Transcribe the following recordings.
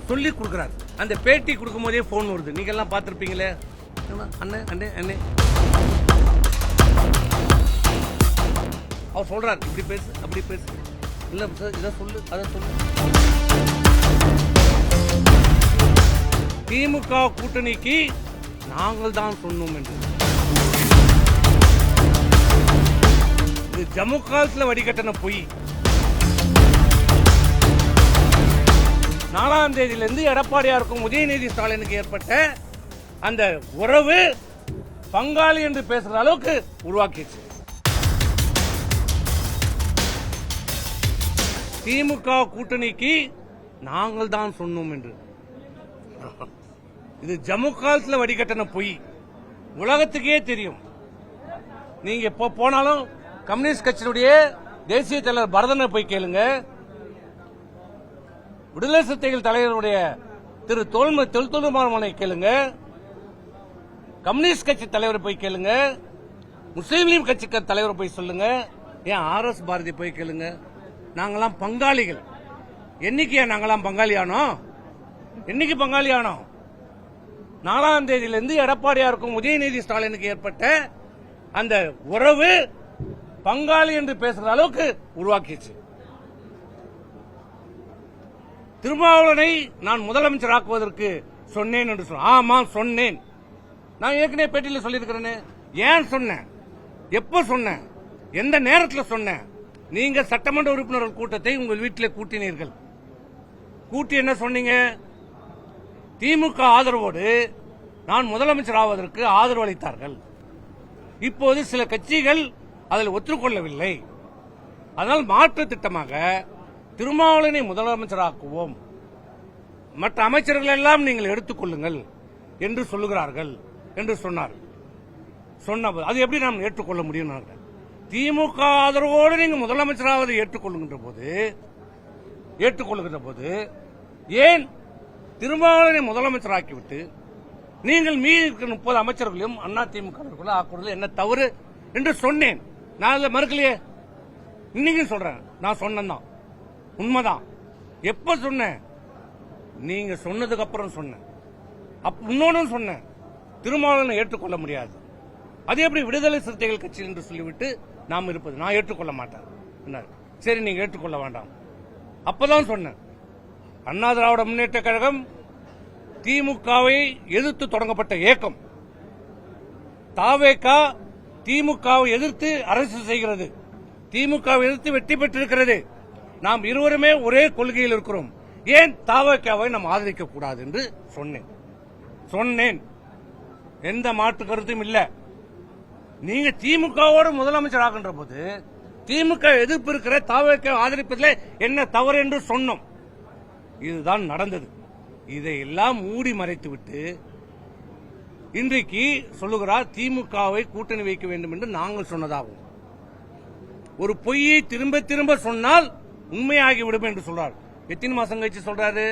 சொல்லி கொடுக்குறாரு. அந்த பேட்டி கொடுக்கும் போதே போன் வருது. நீங்க எல்லாம் பார்த்திருப்பீங்களே. அண்ணே அண்ணே அண்ணே அவர் சொல்றாரு, இப்படி பேசு அப்படி பேசு, இல்ல சார் இதை சொல்லு அதை சொல்லு. திமுக கூட்டணிக்கு நாங்கள் தான் சொன்னோம் என்று. இது ஜம்மு காலத்தில் வடிகட்டின பொய். 4ஆம் தேதியிலிருந்து எடப்பாடியாருக்கும் உதயநிதி ஸ்டாலினுக்கு ஏற்பட்ட அந்த உறவு பங்காளி என்று பேசுற அளவுக்கு உருவாக்கிச்சு. திமுக கூட்டணிக்கு நாங்கள் தான் சொன்னோம் என்று. இது ஜம்மு காலத்தில் வடிகட்டின பொய். உலகத்துக்கே தெரியும். நீங்க எப்போ போனாலும் கம்யூனிஸ்ட் கட்சியினுடைய தேசிய தலைவர் பரதனை போய் கேளுங்க, விடுதலை சிறுத்தைகள் தலைவருடைய திரு தொல்தொல்மானை கேளுங்க, கம்யூனிஸ்ட் கட்சி தலைவரை போய் கேளுங்க, முஸ்லீம் லீக் கட்சி தலைவரை போய் சொல்லுங்க, ஏன் RS பாரதி போய் கேளுங்க. நாங்கெல்லாம் பங்காளிகள். என்னைக்கு நாங்கெல்லாம் பங்காளியானோம்? என்னைக்கு பங்காளியானோம்? 4ஆம் தேதியிலிருந்து எடப்பாடியாருக்கும் உதயநிதி ஸ்டாலினுக்கு ஏற்பட்ட அந்த உறவு பங்காளி என்று பேசுற அளவுக்கு உருவாக்கிச்சு. திருமாவளவனை நான் முதலமைச்சராக்குவதற்கு சொன்னேன் என்று சொன்னேன். ஆமா சொன்னேன். நான் ஏற்கனவே பேட்டியில் சொல்லியிருக்கிறேன். ஏன் சொன்னேன், எப்ப சொன்னேன், எந்த நேரத்தில் சொன்னேன்? நீங்க சட்டமன்ற உறுப்பினர்கள் கூட்டத்தை உங்கள் வீட்டில் கூட்டினீர்கள். கூட்டி என்ன சொன்னீங்க? திமுக ஆதரவோடு நான் முதலமைச்சர் ஆவதற்கு ஆதரவு அளித்தார்கள். இப்போது சில கட்சிகள் அதில் ஒத்துக்கொள்ளவில்லை. அதனால் மாற்று திட்டமாக திருமாவளவனை முதலமைச்சராக்குவோம், மற்ற அமைச்சர்கள் எல்லாம் நீங்கள் எடுத்துக்கொள்ளுங்கள் என்று சொல்லுகிறார்கள் என்று சொன்னார். சொன்னபோது அது எப்படி நாம் ஏற்றுக்கொள்ள முடியும்? திமுக ஆதரவோடு நீங்கள் முதலமைச்சராவதை ஏற்றுக்கொள்ளுகின்ற போது ஏன் திருமாவளவனை முதலமைச்சராக்கிவிட்டு நீங்கள் மீதி இருக்கிற 30 அமைச்சர்களையும் அதிமுக ஆக்குவதில் என்ன தவறு என்று சொன்னேன். நான் அதை மறுக்கலையே. இன்னைக்கு சொல்றேன், நான் சொன்னதான் உண்மைதான். எப்ப சொன்னேன்? நீங்க சொன்னதுக்கு அப்புறம் சொன்னேன். இன்னொன்னு சொன்னேன், திருமாவளவனை ஏற்றுக்கொள்ள முடியாது. அது எப்படி விடுதலை சிறுத்தைகள் கட்சி என்று சொல்லிவிட்டு நாம் இருப்பது? நான் ஏற்றுக்கொள்ள மாட்டேன். சரி, நீங்க ஏற்றுக்கொள்ள வேண்டாம். அப்பதான் சொன்னேன், அண்ணா திராவிட முன்னேற்ற கழகம் திமுகவை எதிர்த்து தொடங்கப்பட்ட இயக்கம். தாவேகா திமுகவை எதிர்த்து அரசு செய்கிறது, திமுகவை எதிர்த்து வெற்றி பெற்றிருக்கிறது. நாம் இருவருமே ஒரே கொள்கையில் இருக்கிறோம். ஏன் தாவேகாவை நாம் ஆதரிக்க கூடாது என்று சொன்னேன். எந்த மாற்று கருத்தும் இல்ல. நீங்க திமுகவோடு முதலமைச்சர் ஆகின்ற போது திமுக எதிர்ப்பு இருக்கிற தாவேகா ஆதரிப்பதில் என்ன தவறு என்று சொன்னோம். இதுதான் நடந்தது. இதையெல்லாம் மூடி மறைத்துவிட்டு இன்றைக்கு சொல்லுகிறார் திமுகவை கூட்டணி வைக்க வேண்டும் என்று நாங்கள் சொன்னதாகும். ஒரு பொய்யை திரும்ப திரும்ப சொன்னால் உண்மையாகிவிடும் என்று சொல்றார். எத்தனை மாசம் கழிச்சு சொல்றாரு?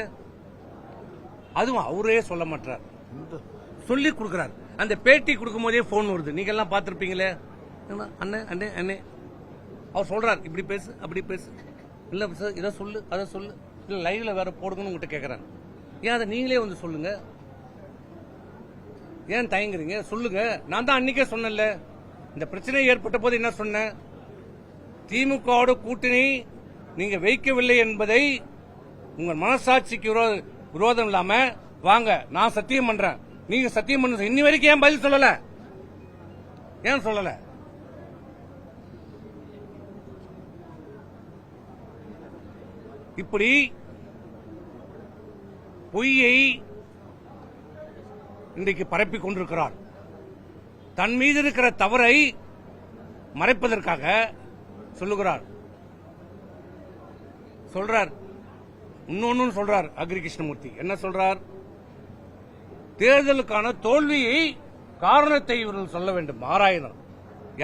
அதுவும் அவரே சொல்ல மாட்டார், சொல்லி கொடுக்கிறார். அந்த பேட்டி கொடுக்கும் போதே போன் வருது. நீங்க எல்லாம் பார்த்திருப்பீங்களே. அண்ணே அண்ணே அண்ணே அவர் சொல்றார், இப்படி பேசு அப்படி பேசு, இல்ல சார் இதை சொல்லு அதை சொல்லு, இல்ல லைவ்ல வேற போடுங்கன்னு உங்ககிட்ட கேட்கறாங்க. ஏன் அதை நீங்களே வந்து சொல்லுங்க, ஏன் தயங்குறீங்க? சொல்லுங்க. நான் தான் அன்னைக்கே சொன்னேன்ல, இந்த பிரச்சனை ஏற்பட்ட போது என்ன சொன்னேன்? திமுகவோட கூட்டணி நீங்க வைக்கவில்லை என்பதை உங்கள் மனசாட்சிக்கு விரோதம் இல்லாம வாங்க, நான் சத்தியம் பண்றேன், நீங்க சத்தியம் பண்ண. இன்னி வரைக்கும் ஏன் பதில் சொல்லல? ஏன் சொல்லல? இப்படி பொய்யை இன்றைக்கு பரப்பிக் கொண்டிருக்கிறார். தன் மீது இருக்கிற தவறை மறைப்பதற்காக சொல்லுகிறார். சொல்றார், இன்னொன்னு சொல்றார். அக்ரி கிருஷ்ணமூர்த்தி என்ன சொல்றார்? தேர்தலுக்கான தோல்வியை காரணத்தை இவர்கள் சொல்ல வேண்டும். ஆராயணும்.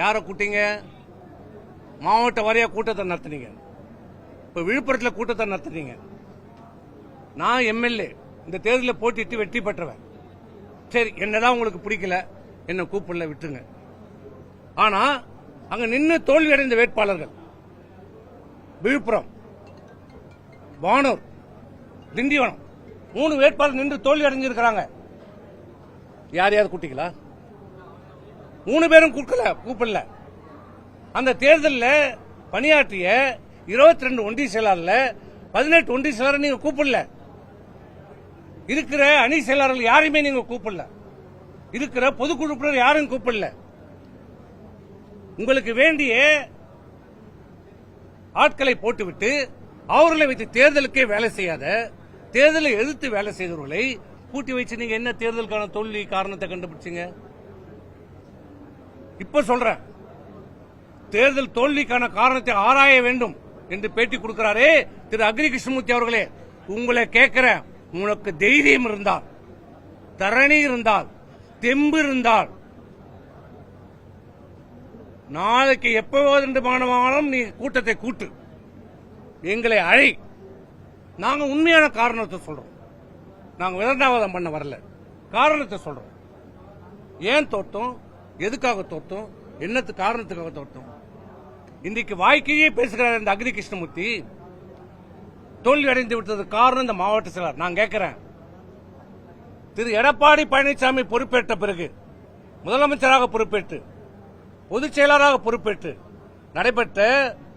யாரை கூட்டீங்க? மாவட்ட வாரியா கூட்டத்தை நடத்தினீங்க. இப்ப விழுப்புரத்தில் கூட்டத்தை நடத்தினீங்க. நான் எம்எல்ஏ, இந்த தேர்தலில் போட்டிட்டு வெற்றி பெற்றவன். சரி, என்னதான் உங்களுக்கு பிடிக்கல, என்ன கூப்பிடல, விட்டுருங்க. ஆனா அங்க நின்று தோல்வி அடைந்த வேட்பாளர்கள் விழுப்புரம், வானூர், திண்டிவனம் 3 வேட்பாளர் நின்று தோல்வி அடைஞ்சிருக்கிறாங்க. யாரையாவது கூட்டிங்களா? 3 பேரும் கூப்பிடல. அந்த தேர்தலில் பணியாற்றிய 22 ஒன்றிய செயலாளர்ல 18 ஒன்றிய செயலாளர் நீங்க கூப்பிடல. இருக்கிற அணி செயலாளர்கள் யாரையுமே நீங்க கூப்பிடல. இருக்கிற பொதுக்குழு யாரும் கூப்பிடல. உங்களுக்கு வேண்டிய ஆட்களை போட்டுவிட்டு அவர்களை வைத்து தேர்தலுக்கே வேலை செய்யாத, தேர்தலை எதிர்த்து வேலை செய்தவர்களை கூட்டி வச்சு நீங்க என்ன தேர்தலுக்கான தோல்வி காரணத்தை கண்டுபிடிச்சீங்க? இப்ப சொல்றேன், தேர்தல் தோல்விக்கான காரணத்தை ஆராய வேண்டும் என்று பேட்டி கொடுக்கிறாரே திரு அக்ரி கிருஷ்ணமூர்த்தி அவர்களே, உங்களை கேட்கிறேன், உனக்கு தைரியம் இருந்தால், தரணி இருந்தால், தெம்பு இருந்தால், நாளைக்கு எப்போது மாணவர்களும் நீ கூட்டத்தை கூட்டு, எங்களை அழை. நாங்க உண்மையான காரணத்தை சொல்றோம். நாங்க விதண்டாவாதம் பண்ண வரல, காரணத்தை சொல்றோம். ஏன் தோற்றோம், எதுக்காக தோற்றோம், என்னத்து காரணத்துக்காக தோற்றோம். இன்றைக்கு வாய்க்கையே பேசுகிறார் இந்த அக்ரி கிருஷ்ணமூர்த்தி. தோல்வி அடைந்து விட்டது காரணம் இந்த மாவட்ட செயலர். நான் கேட்கிறேன், திரு எடப்பாடி பழனிசாமி பொறுப்பேற்ற பிறகு, முதலமைச்சராக பொறுப்பேற்று, பொதுச் செயலராக பொறுப்பேற்று நடைபெற்ற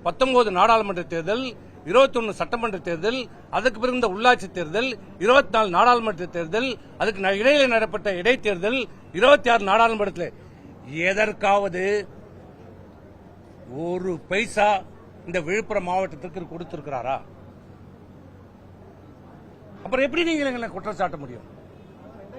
19 நாடாளுமன்ற தேர்தல், 21 சட்டமன்ற தேர்தல், அதுக்கு பிறகு இந்த உள்ளாட்சி தேர்தல், 24 நாடாளுமன்ற தேர்தல், அதுக்கு இடையில நடைபெற்ற இடைத்தேர்தல், 26 நாடாளுமன்றத்தில் எதற்காவது ஒரு பைசா இந்த விழுப்புரம் மாவட்டத்திற்கு கொடுத்திருக்கிறாரா? அப்புறம் எப்படி நீங்க எங்களை குற்றம் சாட்ட முடியும்?